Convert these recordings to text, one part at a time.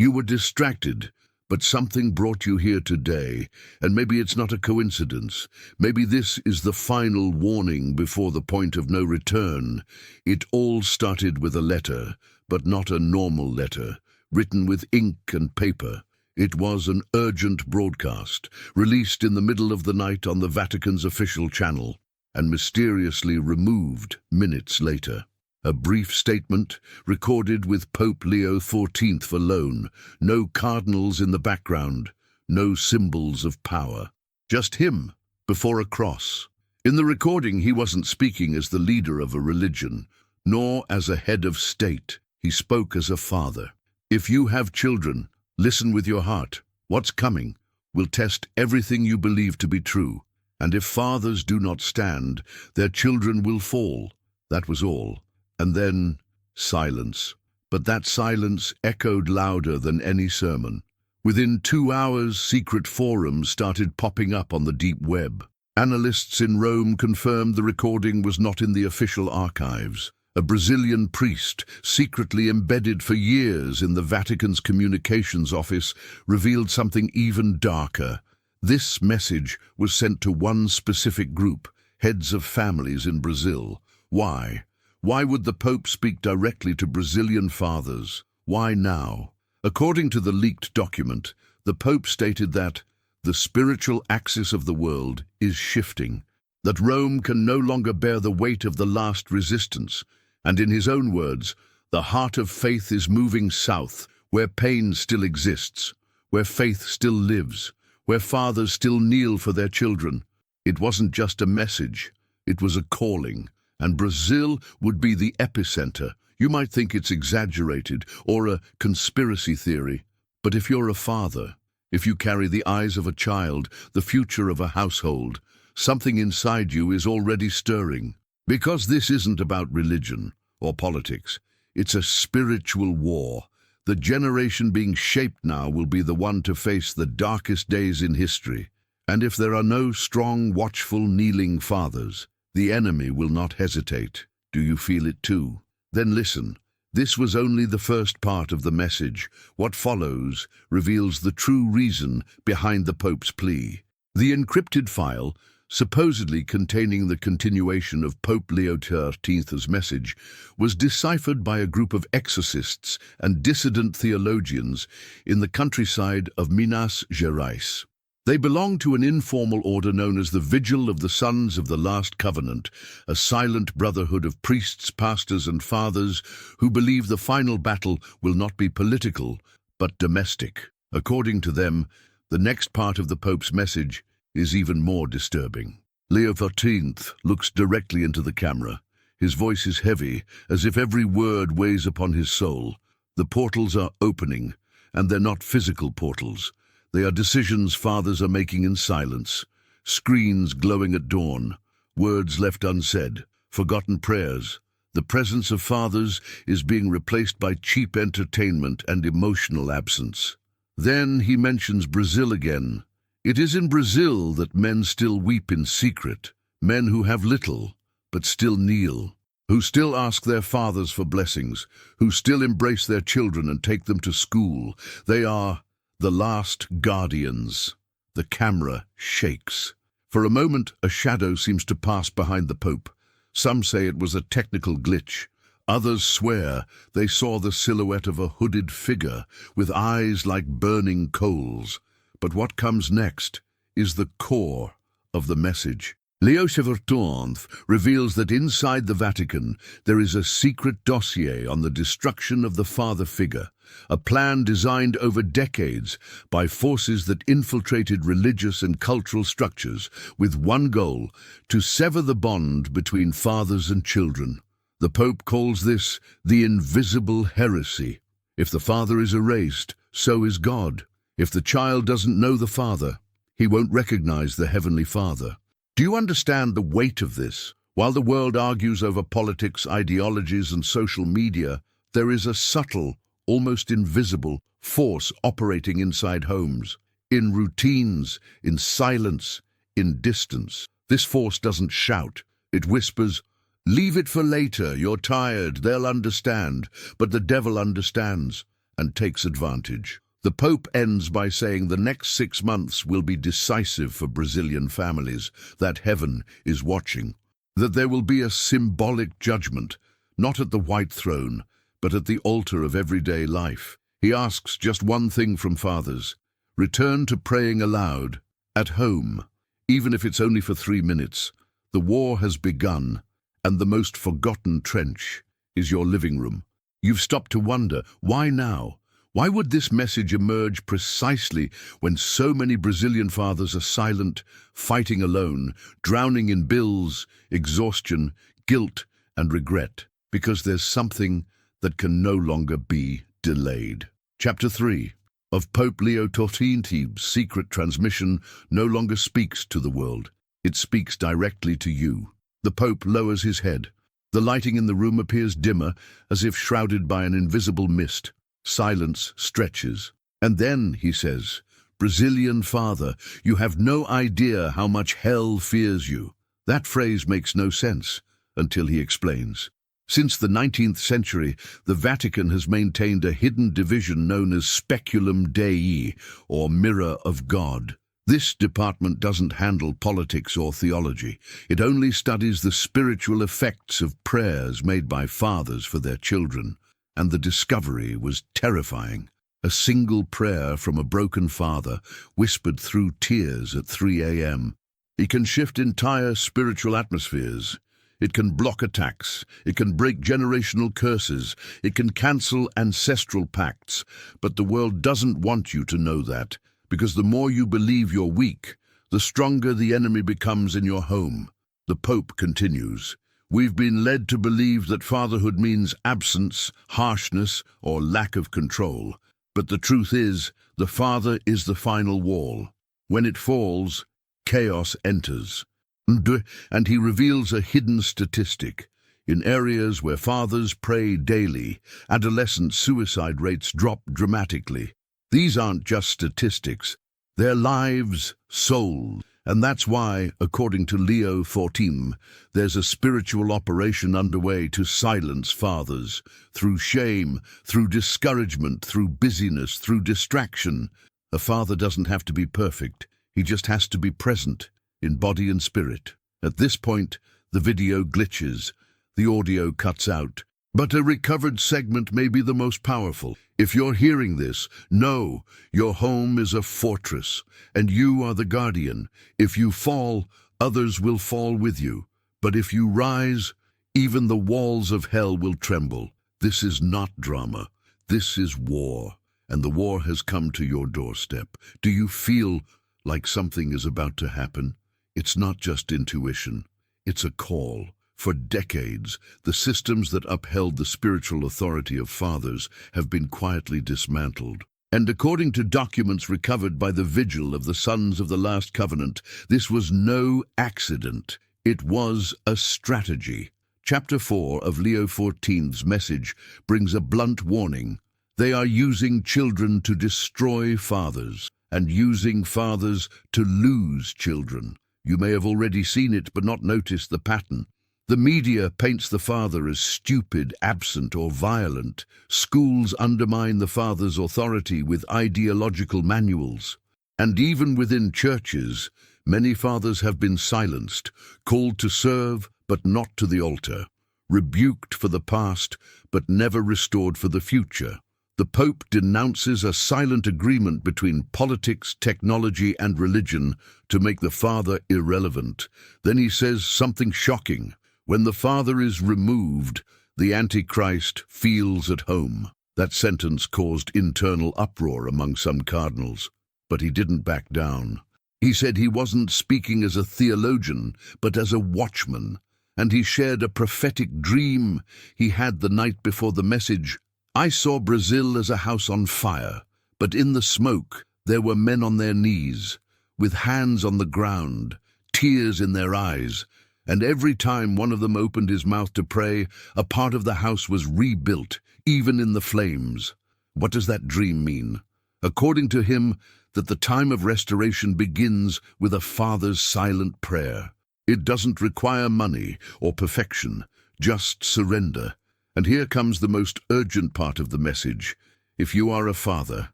You were distracted, but something brought you here today, and maybe it's not a coincidence. Maybe this is the final warning before the point of no return. It all started with a letter, but not a normal letter, written with ink and paper. It was an urgent broadcast, released in the middle of the night on the Vatican's official channel, and mysteriously removed minutes later. A brief statement, recorded with Pope Leo XIV alone, no cardinals in the background, no symbols of power. Just him, before a cross. In the recording, he wasn't speaking as the leader of a religion, nor as a head of state. He spoke as a father. If you have children, listen with your heart. What's coming will test everything you believe to be true. And if fathers do not stand, their children will fall. That was all. And then, silence. But that silence echoed louder than any sermon. Within 2 hours, secret forums started popping up on the deep web. Analysts in Rome confirmed the recording was not in the official archives. A Brazilian priest, secretly embedded for years in the Vatican's communications office, revealed something even darker. This message was sent to one specific group, heads of families in Brazil. Why? Why would the Pope speak directly to Brazilian fathers? Why now? According to the leaked document, the Pope stated that the spiritual axis of the world is shifting, that Rome can no longer bear the weight of the last resistance, and in his own words, the heart of faith is moving south, where pain still exists, where faith still lives, where fathers still kneel for their children. It wasn't just a message, it was a calling, and Brazil would be the epicenter. You might think it's exaggerated or a conspiracy theory, but if you're a father, if you carry the eyes of a child, the future of a household, something inside you is already stirring. Because this isn't about religion or politics, it's a spiritual war. The generation being shaped now will be the one to face the darkest days in history. And if there are no strong, watchful, kneeling fathers, the enemy will not hesitate. Do you feel it too? Then listen. This was only the first part of the message. What follows reveals the true reason behind the Pope's plea. The encrypted file, supposedly containing the continuation of Pope Leo XIII's message, was deciphered by a group of exorcists and dissident theologians in the countryside of Minas Gerais. They belong to an informal order known as the Vigil of the Sons of the Last Covenant, a silent brotherhood of priests, pastors, and fathers who believe the final battle will not be political, but domestic. According to them, the next part of the Pope's message is even more disturbing. Leo XIV looks directly into the camera. His voice is heavy, as if every word weighs upon his soul. The portals are opening, and they're not physical portals. They are decisions fathers are making in silence, screens glowing at dawn, words left unsaid, forgotten prayers. The presence of fathers is being replaced by cheap entertainment and emotional absence. Then he mentions Brazil again. It is in Brazil that men still weep in secret, men who have little, but still kneel, who still ask their fathers for blessings, who still embrace their children and take them to school. They are the last guardians. The camera shakes. For a moment, a shadow seems to pass behind the Pope. Some say it was a technical glitch. Others swear they saw the silhouette of a hooded figure with eyes like burning coals. But what comes next is the core of the message. Leo XIV reveals that inside the Vatican there is a secret dossier on the destruction of the father figure, a plan designed over decades by forces that infiltrated religious and cultural structures with one goal: to sever the bond between fathers and children. The Pope calls this the invisible heresy. If the father is erased, so is God. If the child doesn't know the Father, he won't recognize the Heavenly Father. Do you understand the weight of this? While the world argues over politics, ideologies, and social media, there is a subtle, almost invisible force operating inside homes, in routines, in silence, in distance. This force doesn't shout. It whispers, "Leave it for later, you're tired, they'll understand." But the devil understands. and takes advantage. The Pope ends by saying the next 6 months will be decisive for Brazilian families, that heaven is watching, that there will be a symbolic judgment, not at the white throne, but at the altar of everyday life. He asks just one thing from fathers: return to praying aloud, at home, even if it's only for 3 minutes. The war has begun, and the most forgotten trench is your living room. You've stopped to wonder, why now? Why would this message emerge precisely when so many Brazilian fathers are silent, fighting alone, drowning in bills, exhaustion, guilt, and regret? Because there's something that can no longer be delayed. Chapter 3 of Pope Leo XIV's secret transmission no longer speaks to the world. It speaks directly to you. The Pope lowers his head. The lighting in the room appears dimmer, as if shrouded by an invisible mist. Silence stretches. And then, he says, "Brazilian father, you have no idea how much hell fears you." That phrase makes no sense until he explains. Since the 19th century, the Vatican has maintained a hidden division known as Speculum Dei, or Mirror of God. This department doesn't handle politics or theology. It only studies the spiritual effects of prayers made by fathers for their children. And the discovery was terrifying. A single prayer from a broken father, whispered through tears at 3 a.m. It can shift entire spiritual atmospheres. It can block attacks. It can break generational curses. It can cancel ancestral pacts. But the world doesn't want you to know that, because the more you believe you're weak, the stronger the enemy becomes in your home. The Pope continues. We've been led to believe that fatherhood means absence, harshness, or lack of control. But the truth is, the father is the final wall. When it falls, chaos enters. And he reveals a hidden statistic. In areas where fathers pray daily, adolescent suicide rates drop dramatically. These aren't just statistics. They're lives, souls. And that's why, according to Leo XIV, there's a spiritual operation underway to silence fathers, through shame, through discouragement, through busyness, through distraction. A father doesn't have to be perfect. He just has to be present, in body and spirit. At this point, the video glitches. The audio cuts out. But a recovered segment may be the most powerful. If you're hearing this, know your home is a fortress, and you are the guardian. If you fall, others will fall with you. But if you rise, even the walls of hell will tremble. This is not drama. This is war, and the war has come to your doorstep. Do you feel like something is about to happen? It's not just intuition. It's a call. For decades, the systems that upheld the spiritual authority of fathers have been quietly dismantled. And according to documents recovered by the Vigil of the Sons of the Last Covenant, this was no accident. It was a strategy. Chapter 4 of Leo XIV's message brings a blunt warning. They are using children to destroy fathers, and using fathers to lose children. You may have already seen it, but not noticed the pattern. The media paints the father as stupid, absent, or violent. Schools undermine the father's authority with ideological manuals. And even within churches, many fathers have been silenced, called to serve, but not to the altar, rebuked for the past, but never restored for the future. The Pope denounces a silent agreement between politics, technology, and religion to make the father irrelevant. Then he says something shocking. When the father is removed, the Antichrist feels at home. That sentence caused internal uproar among some cardinals, but he didn't back down. He said he wasn't speaking as a theologian, but as a watchman, and he shared a prophetic dream he had the night before the message. I saw Brazil as a house on fire, but in the smoke there were men on their knees, with hands on the ground, tears in their eyes, and every time one of them opened his mouth to pray, a part of the house was rebuilt, even in the flames. What does that dream mean? According to him, that the time of restoration begins with a father's silent prayer. It doesn't require money or perfection, just surrender. And here comes the most urgent part of the message. If you are a father,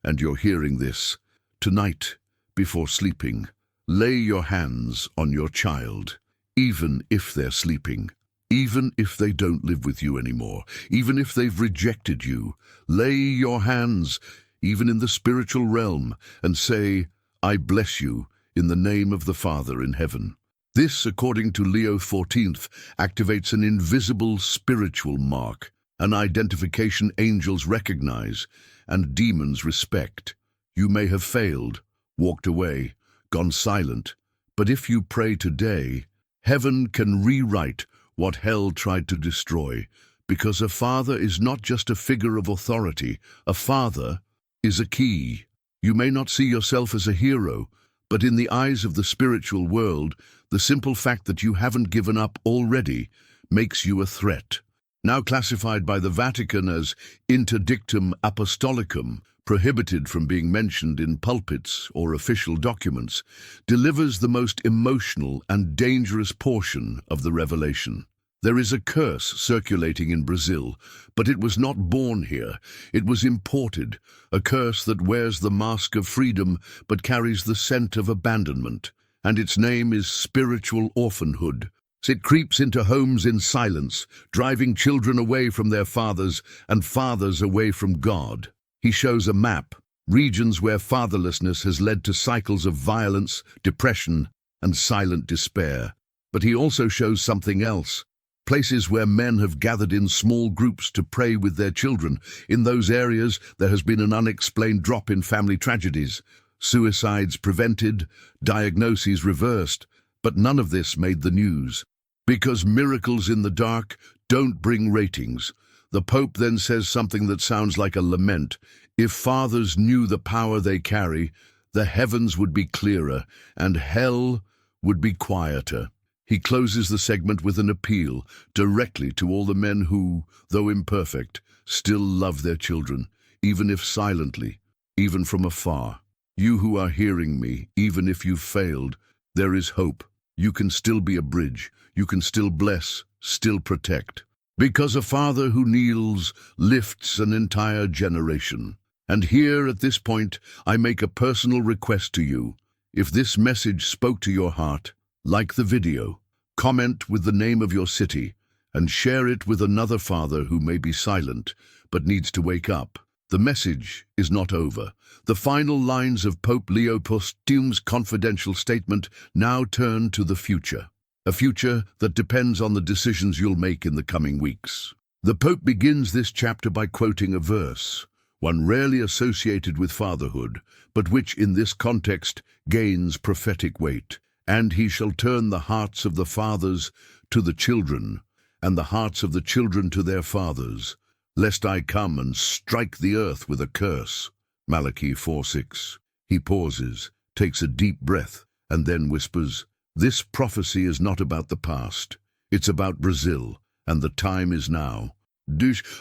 and you're hearing this, tonight, before sleeping, lay your hands on your child, even if they're sleeping. Even if they don't live with you anymore, even if they've rejected you, lay your hands, even in the spiritual realm, and say, I bless you in the name of the Father in heaven. This, according to Leo XIV, activates an invisible spiritual mark, an identification angels recognize and demons respect. You may have failed, walked away, gone silent, but if you pray today, heaven can rewrite what hell tried to destroy, because a father is not just a figure of authority. A father is a key. You may not see yourself as a hero, but in the eyes of the spiritual world, the simple fact that you haven't given up already makes you a threat. Now classified by the Vatican as interdictum apostolicum, prohibited from being mentioned in pulpits or official documents, delivers the most emotional and dangerous portion of the revelation. There is a curse circulating in Brazil, but it was not born here. It was imported, a curse that wears the mask of freedom but carries the scent of abandonment, and its name is spiritual orphanhood. It creeps into homes in silence, driving children away from their fathers and fathers away from God. He shows a map, regions where fatherlessness has led to cycles of violence, depression, and silent despair. But he also shows something else, places where men have gathered in small groups to pray with their children. In those areas, there has been an unexplained drop in family tragedies, suicides prevented, diagnoses reversed, but none of this made the news. Because miracles in the dark don't bring ratings. The Pope then says something that sounds like a lament. If fathers knew the power they carry, the heavens would be clearer and hell would be quieter. He closes the segment with an appeal directly to all the men who, though imperfect, still love their children, even if silently, even from afar. You who are hearing me, even if you've failed, there is hope. You can still be a bridge. You can still bless, still protect. Because a father who kneels lifts an entire generation. And here, at this point, I make a personal request to you. If this message spoke to your heart, like the video, comment with the name of your city, and share it with another father who may be silent, but needs to wake up. The message is not over. The final lines of Pope Leo XIV's confidential statement now turn to the future. A future that depends on the decisions you'll make in the coming weeks. The Pope begins this chapter by quoting a verse, one rarely associated with fatherhood, but which in this context gains prophetic weight. And he shall turn the hearts of the fathers to the children, and the hearts of the children to their fathers, lest I come and strike the earth with a curse. Malachi 4:6. He pauses, takes a deep breath, and then whispers, this prophecy is not about the past. It's about Brazil, and the time is now.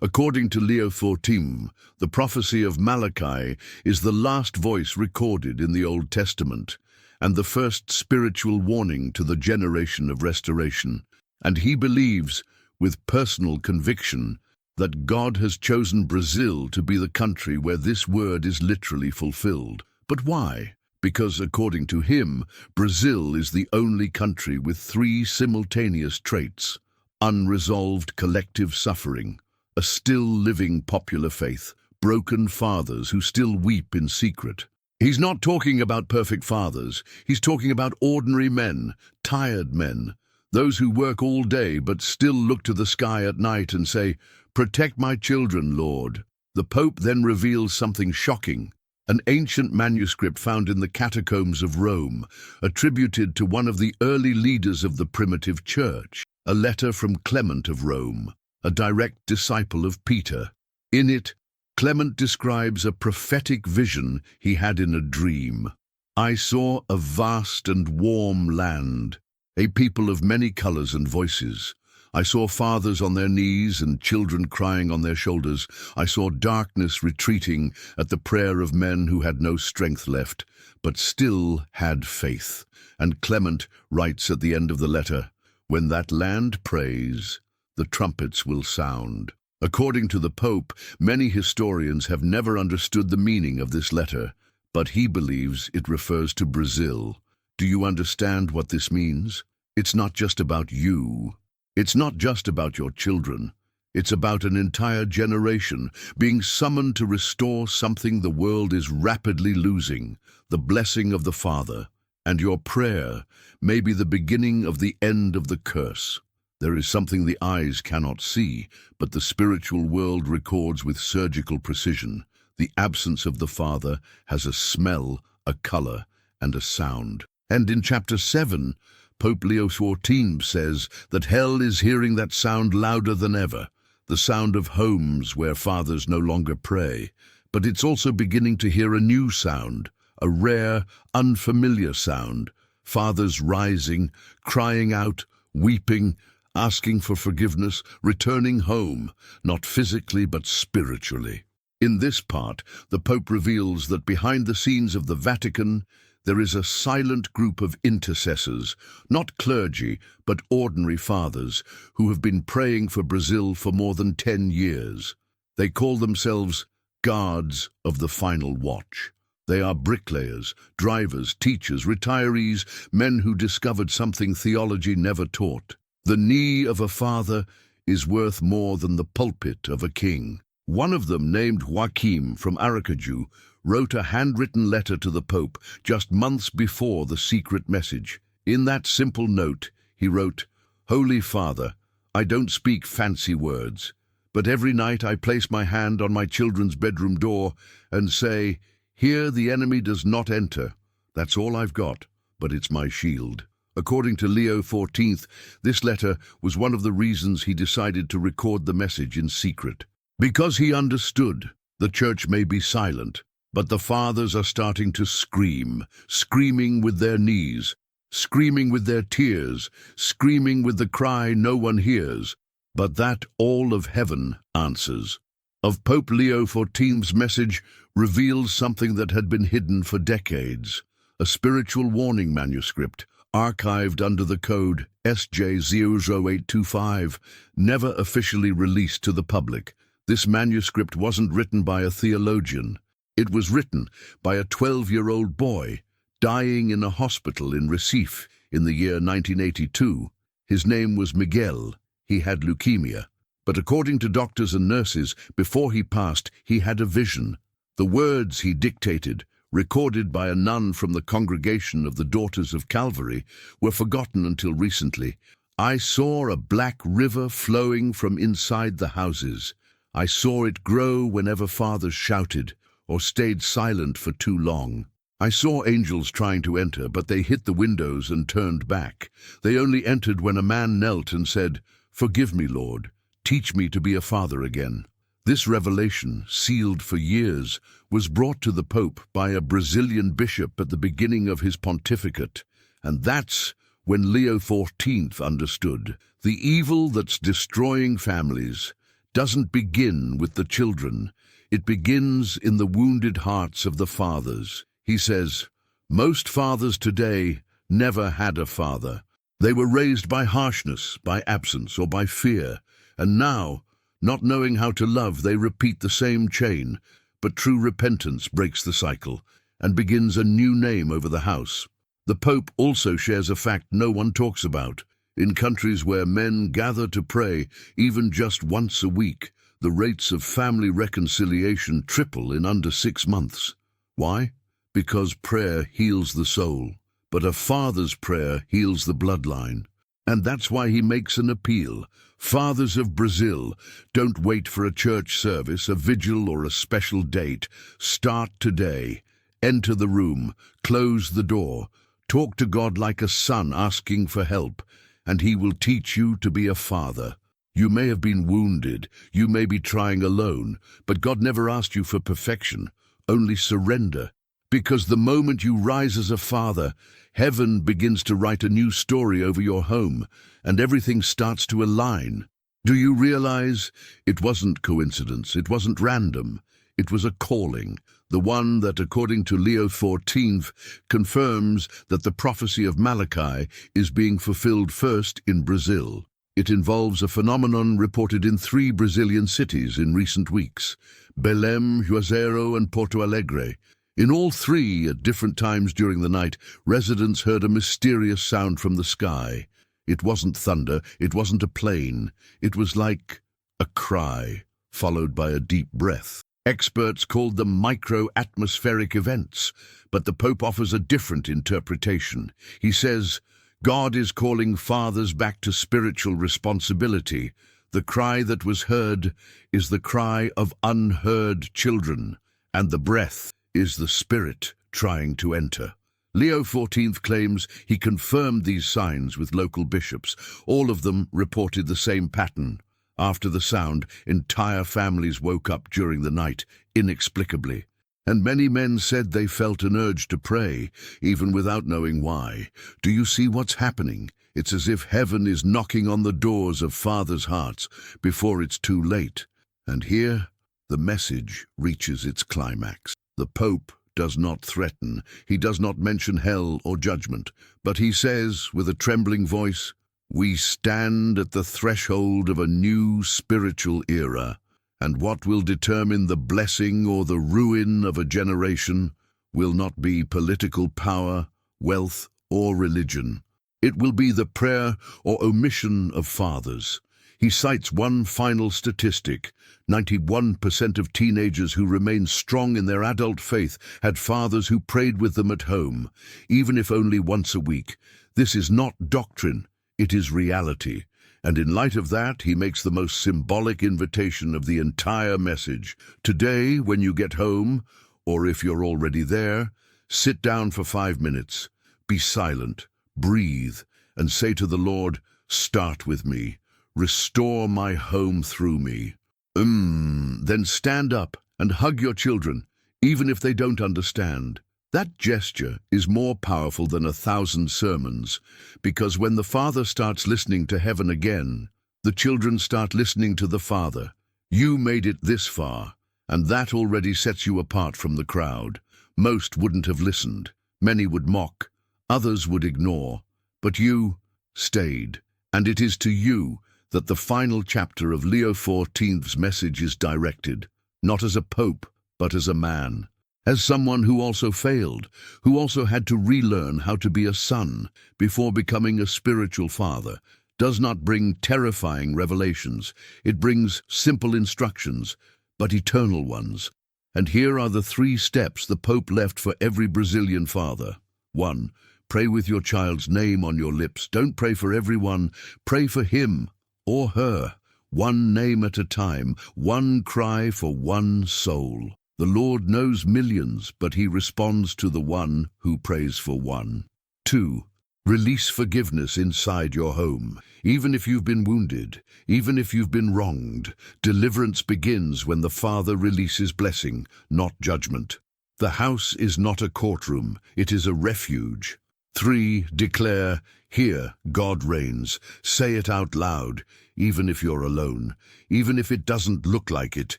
According to Leo XIV, the prophecy of Malachi is the last voice recorded in the Old Testament, and the first spiritual warning to the generation of restoration. And he believes, with personal conviction, that God has chosen Brazil to be the country where this word is literally fulfilled. But why? Because, according to him, Brazil is the only country with three simultaneous traits: unresolved collective suffering, a still living popular faith, broken fathers who still weep in secret. He's not talking about perfect fathers. He's talking about ordinary men, tired men, those who work all day but still look to the sky at night and say, protect my children, Lord. The Pope then reveals something shocking. An ancient manuscript found in the catacombs of Rome, attributed to one of the early leaders of the primitive church, a letter from Clement of Rome, a direct disciple of Peter. In it, Clement describes a prophetic vision he had in a dream. I saw a vast and warm land, a people of many colors and voices. I saw fathers on their knees and children crying on their shoulders. I saw darkness retreating at the prayer of men who had no strength left, but still had faith. And Clement writes at the end of the letter, when that land prays, the trumpets will sound. According to the Pope, many historians have never understood the meaning of this letter, but he believes it refers to Brazil. Do you understand what this means? It's not just about you. It's not just about your children. It's about an entire generation being summoned to restore something the world is rapidly losing, the blessing of the Father. And your prayer may be the beginning of the end of the curse. There is something the eyes cannot see, but the spiritual world records with surgical precision. The absence of the Father has a smell, a color, and a sound. And in chapter 7, Pope Leo XIV says that hell is hearing that sound louder than ever, the sound of homes where fathers no longer pray. But it's also beginning to hear a new sound, a rare, unfamiliar sound. Fathers rising, crying out, weeping, asking for forgiveness, returning home, not physically but spiritually. In this part, the Pope reveals that behind the scenes of the Vatican, there is a silent group of intercessors, not clergy, but ordinary fathers, who have been praying for Brazil for more than 10 years. They call themselves guards of the final watch. They are bricklayers, drivers, teachers, retirees, men who discovered something theology never taught. The knee of a father is worth more than the pulpit of a king. One of them, named Joachim from Aracaju, wrote a handwritten letter to the Pope just months before the secret message. In that simple note, he wrote, "Holy Father, I don't speak fancy words, but every night I place my hand on my children's bedroom door and say, 'Here the enemy does not enter.' That's all I've got, but it's my shield." According to Leo XIV, this letter was one of the reasons he decided to record the message in secret. Because he understood the church may be silent, but the fathers are starting to scream, screaming with their knees, screaming with their tears, screaming with the cry no one hears, but that all of heaven answers. Of Pope Leo XIV's message reveals something that had been hidden for decades, a spiritual warning manuscript, archived under the code SJ00825, never officially released to the public. This manuscript wasn't written by a theologian. It was written by a 12-year-old boy dying in a hospital in Recife in the year 1982. His name was Miguel. He had leukemia. But according to doctors and nurses, before he passed, he had a vision. The words he dictated, recorded by a nun from the congregation of the Daughters of Calvary, were forgotten until recently. "I saw a black river flowing from inside the houses. I saw it grow whenever fathers shouted or stayed silent for too long. I saw angels trying to enter, but they hit the windows and turned back. They only entered when a man knelt and said, 'Forgive me, Lord. Teach me to be a father again.'" This revelation, sealed for years, was brought to the Pope by a Brazilian bishop at the beginning of his pontificate. And that's when Leo XIV understood the evil that's destroying families doesn't begin with the children. It begins in the wounded hearts of the fathers. He says, "Most fathers today never had a father. They were raised by harshness, by absence, or by fear. And now, not knowing how to love, they repeat the same chain, but true repentance breaks the cycle and begins a new name over the house." The Pope also shares a fact no one talks about. In countries where men gather to pray, even just once a week, the rates of family reconciliation triple in under 6 months. Why? Because prayer heals the soul, but a father's prayer heals the bloodline. And that's why he makes an appeal. Fathers of Brazil, don't wait for a church service, a vigil, or a special date. Start today. Enter the room, close the door, talk to God like a son asking for help, and he will teach you to be a father. You may have been wounded, you may be trying alone, but God never asked you for perfection, only surrender. Because the moment you rise as a father, heaven begins to write a new story over your home, and everything starts to align. Do you realize it wasn't coincidence, it wasn't random, it was a calling, the one that, according to Leo XIV, confirms that the prophecy of Malachi is being fulfilled first in Brazil. It involves a phenomenon reported in 3 Brazilian cities in recent weeks: Belém, Juazeiro, and Porto Alegre. In all 3, at different times during the night, residents heard a mysterious sound from the sky. It wasn't thunder, it wasn't a plane. It was like a cry, followed by a deep breath. Experts called them micro-atmospheric events, but the Pope offers a different interpretation. He says, God is calling fathers back to spiritual responsibility. The cry that was heard is the cry of unheard children, and the breath is the Spirit trying to enter. Leo XIV claims he confirmed these signs with local bishops. All of them reported the same pattern. After the sound, entire families woke up during the night, inexplicably. And many men said they felt an urge to pray, even without knowing why. Do you see what's happening? It's as if heaven is knocking on the doors of fathers' hearts before it's too late. And here, the message reaches its climax. The Pope does not threaten. He does not mention hell or judgment. But he says, with a trembling voice, we stand at the threshold of a new spiritual era. And what will determine the blessing or the ruin of a generation will not be political power, wealth, or religion. It will be the prayer or omission of fathers. He cites one final statistic: 91% of teenagers who remained strong in their adult faith had fathers who prayed with them at home, even if only once a week. This is not doctrine, it is reality. And in light of that, he makes the most symbolic invitation of the entire message. Today, when you get home, or if you're already there, sit down for 5 minutes, be silent, breathe, and say to the Lord, start with me, restore my home through me. Then stand up and hug your children, even if they don't understand. That gesture is more powerful than 1,000 sermons, because when the Father starts listening to heaven again, the children start listening to the Father. You made it this far, and that already sets you apart from the crowd. Most wouldn't have listened. Many would mock. Others would ignore. But you stayed, and it is to you that the final chapter of Leo XIV's message is directed, not as a pope, but as a man. As someone who also failed, who also had to relearn how to be a son before becoming a spiritual father, does not bring terrifying revelations. It brings simple instructions, but eternal ones. And here are the 3 steps the Pope left for every Brazilian father. 1. Pray with your child's name on your lips. Don't pray for everyone. Pray for him or her. One name at a time. One cry for one soul. The Lord knows millions, but he responds to the one who prays for one. 2. Release forgiveness inside your home. Even if you've been wounded, even if you've been wronged, deliverance begins when the Father releases blessing, not judgment. The house is not a courtroom, it is a refuge. 3. Declare, here God reigns. Say it out loud, even if you're alone, even if it doesn't look like it,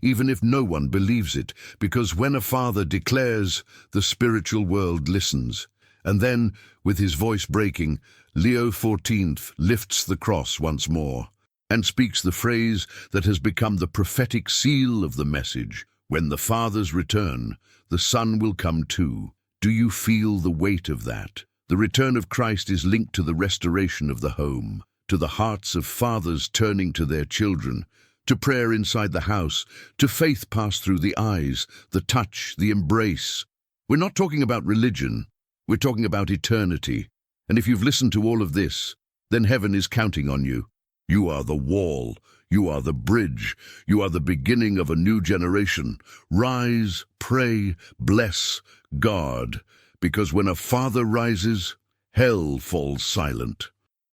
even if no one believes it, because when a father declares, the spiritual world listens. And then, with his voice breaking, Leo XIV lifts the cross once more and speaks the phrase that has become the prophetic seal of the message. When the fathers return, the Son will come too. Do you feel the weight of that? The return of Christ is linked to the restoration of the home, to the hearts of fathers turning to their children, to prayer inside the house, to faith passed through the eyes, the touch, the embrace. We're not talking about religion, we're talking about eternity. And if you've listened to all of this, then heaven is counting on you. You are the wall, you are the bridge, you are the beginning of a new generation. Rise, pray, bless, guard. Because when a father rises, hell falls silent.